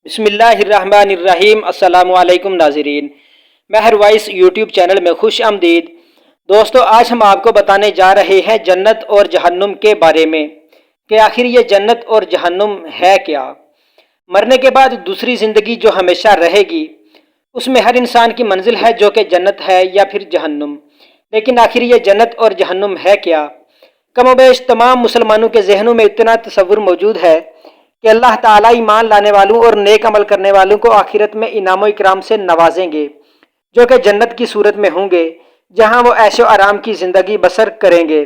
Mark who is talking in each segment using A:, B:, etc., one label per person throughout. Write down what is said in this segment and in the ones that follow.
A: بسم اللہ الرحمن الرحیم۔ السلام علیکم ناظرین، مہر وائس یوٹیوب چینل میں خوش آمدید۔ دوستو، آج ہم آپ کو بتانے جا رہے ہیں جنت اور جہنم کے بارے میں کہ آخر یہ جنت اور جہنم ہے کیا۔ مرنے کے بعد دوسری زندگی جو ہمیشہ رہے گی، اس میں ہر انسان کی منزل ہے جو کہ جنت ہے یا پھر جہنم۔ لیکن آخر یہ جنت اور جہنم ہے کیا؟ کم و بیش تمام مسلمانوں کے ذہنوں میں اتنا تصور موجود ہے کہ اللہ تعالیٰ ایمان لانے والوں اور نیک عمل کرنے والوں کو آخرت میں انعام و اکرام سے نوازیں گے، جو کہ جنت کی صورت میں ہوں گے، جہاں وہ عیش و آرام کی زندگی بسر کریں گے۔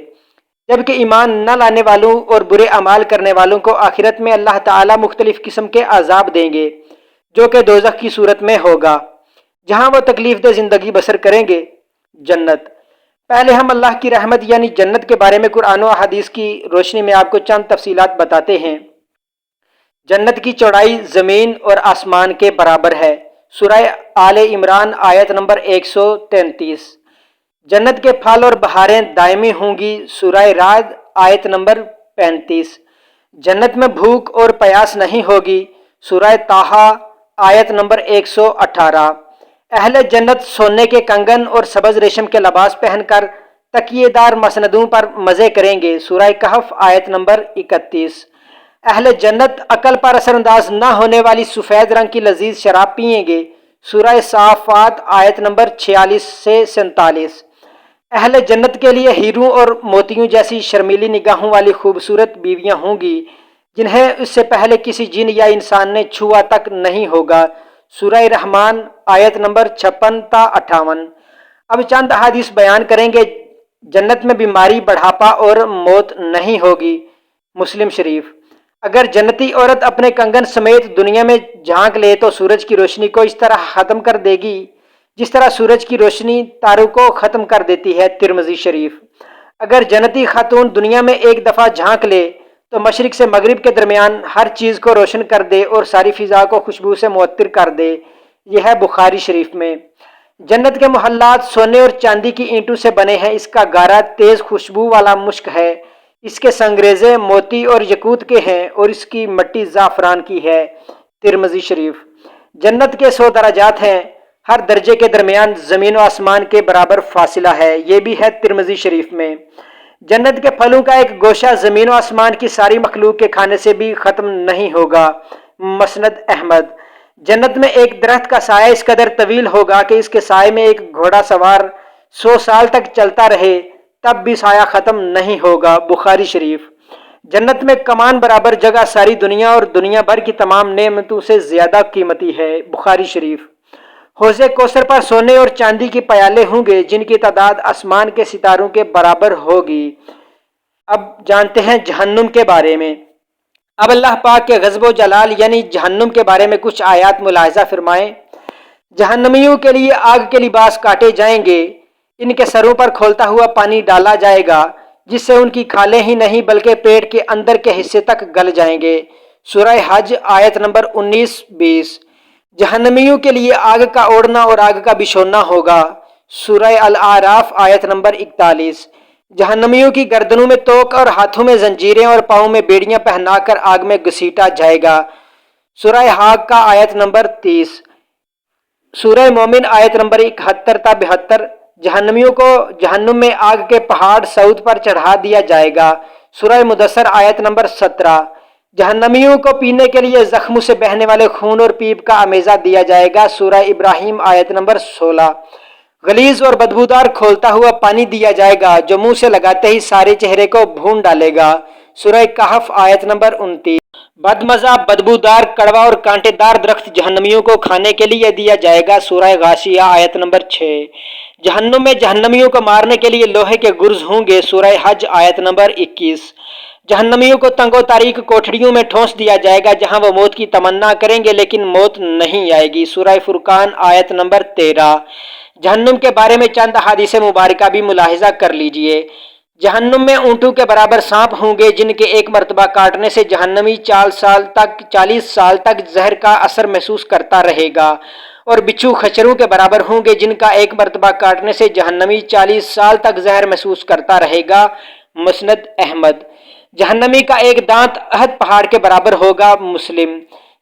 A: جبکہ ایمان نہ لانے والوں اور برے اعمال کرنے والوں کو آخرت میں اللہ تعالیٰ مختلف قسم کے عذاب دیں گے، جو کہ دوزخ کی صورت میں ہوگا، جہاں وہ تکلیف دہ زندگی بسر کریں گے۔ جنت، پہلے ہم اللہ کی رحمت یعنی جنت کے بارے میں قرآن و احادیث کی روشنی میں آپ کو چند تفصیلات بتاتے ہیں۔ جنت کی چوڑائی زمین اور آسمان کے برابر ہے، سورہ آل عمران آیت نمبر 133۔ جنت کے پھل اور بہاریں دائمی ہوں گی، سورہ رعد آیت نمبر 35۔ جنت میں بھوک اور پیاس نہیں ہوگی، سورہ طٰہٰ آیت نمبر 118۔ اہل جنت سونے کے کنگن اور سبز ریشم کے لباس پہن کر تکیے دار مسندوں پر مزے کریں گے، سورہ کہف آیت نمبر 31۔ اہل جنت عقل پر اثر انداز نہ ہونے والی سفید رنگ کی لذیذ شراب پئیں گے، سورہ صافات آیت نمبر 46 سے 47۔ اہل جنت کے لیے ہیروں اور موتیوں جیسی شرمیلی نگاہوں والی خوبصورت بیویاں ہوں گی، جنہیں اس سے پہلے کسی جن یا انسان نے چھوا تک نہیں ہوگا، سورہ رحمان آیت نمبر 56 تا 58۔ اب چند احادیث بیان کریں گے۔ جنت میں بیماری، بڑھاپا اور موت نہیں ہوگی، مسلم شریف۔ اگر جنتی عورت اپنے کنگن سمیت دنیا میں جھانک لے تو سورج کی روشنی کو اس طرح ختم کر دے گی جس طرح سورج کی روشنی تاروں کو ختم کر دیتی ہے، ترمذی شریف۔ اگر جنتی خاتون دنیا میں ایک دفعہ جھانک لے تو مشرق سے مغرب کے درمیان ہر چیز کو روشن کر دے اور ساری فضا کو خوشبو سے معطر کر دے، یہ ہے بخاری شریف میں۔ جنت کے محلات سونے اور چاندی کی اینٹوں سے بنے ہیں، اس کا گارا تیز خوشبو والا مشک ہے، اس کے سنگریزے موتی اور یقوت کے ہیں اور اس کی مٹی زعفران کی ہے، ترمذی شریف۔ جنت کے 100 درجات ہیں، ہر درجے کے درمیان زمین و آسمان کے برابر فاصلہ ہے، یہ بھی ہے ترمذی شریف میں۔ جنت کے پھلوں کا ایک گوشہ زمین و آسمان کی ساری مخلوق کے کھانے سے بھی ختم نہیں ہوگا، مسند احمد۔ جنت میں ایک درخت کا سایہ اس قدر طویل ہوگا کہ اس کے سائے میں ایک گھوڑا سوار 100 سال تک چلتا رہے تب بھی سایہ ختم نہیں ہوگا، بخاری شریف۔ جنت میں کمان برابر جگہ ساری دنیا اور دنیا بھر کی تمام نعمتوں سے زیادہ قیمتی ہے، بخاری شریف۔ حوض کوثر پر سونے اور چاندی کے پیالے ہوں گے جن کی تعداد آسمان کے ستاروں کے برابر ہوگی۔ اب جانتے ہیں جہنم کے بارے میں۔ اب اللہ پاک کے غضب و جلال یعنی جہنم کے بارے میں کچھ آیات ملاحظہ فرمائیں۔ جہنمیوں کے لیے آگ کے لباس کاٹے جائیں گے، ان کے سروں پر کھولتا ہوا پانی ڈالا جائے گا جس سے ان کی کھالیں ہی نہیں بلکہ پیٹ کے اندر کے حصے تک گل جائیں گے، سورہ حج آیت نمبر 19-20۔ جہنمیوں کے لیے آگ کا اوڑھنا اور آگ کا بچھونا ہوگا، سورہ الاعراف آیت نمبر 41۔ جہنمیوں کی گردنوں میں توق اور ہاتھوں میں زنجیریں اور پاؤں میں بیڑیاں پہنا کر آگ میں گھسیٹا جائے گا، سورہ حاقہ آیت نمبر 30۔ سورہ مومن آیت نمبر 71 تا 72۔ جہنمیوں کو جہنم میں آگ کے پہاڑ سعود پر چڑھا دیا جائے گا، سورہ مدثر آیت نمبر 17۔ جہنمیوں کو پینے کے لیے زخموں سے بہنے والے خون اور پیپ کا امیزہ دیا جائے گا، سورہ ابراہیم آیت نمبر 16۔ غلیظ اور بدبودار کھولتا ہوا پانی دیا جائے گا جو منہ سے لگاتے ہی سارے چہرے کو بھون ڈالے گا، سورہ کہف آیت نمبر 29۔ بدمزہ، بدبودار، کڑوا اور کانٹے دار درخت جہنمیوں کو کھانے کے لیے دیا جائے گا، سورہ غاشیہ آیت نمبر 6۔ جہنم میں جہنمیوں کو مارنے کے لیے لوہے کے گرز ہوں گے، سورہ حج آیت نمبر 21۔ جہنمیوں کو تنگ و تاریک کوٹھڑیوں میں ٹھونس دیا جائے گا جہاں وہ موت کی تمنا کریں گے لیکن موت نہیں آئے گی، سورہ فرقان آیت نمبر 13۔ جہنم کے بارے میں چند احادیث مبارکہ بھی ملاحظہ کر لیجئے۔ جہنم میں اونٹوں کے برابر سانپ ہوں گے جن کے ایک مرتبہ کاٹنے سے جہنمی 40 سال تک زہر کا اثر محسوس کرتا رہے گا، اور بچھو خچروں کے برابر ہوں گے جن کا ایک مرتبہ کاٹنے سے جہنمی 40 سال تک زہر محسوس کرتا رہے گا، مسند احمد۔ جہنمی کا ایک دانت احد پہاڑ کے برابر ہوگا، مسلم۔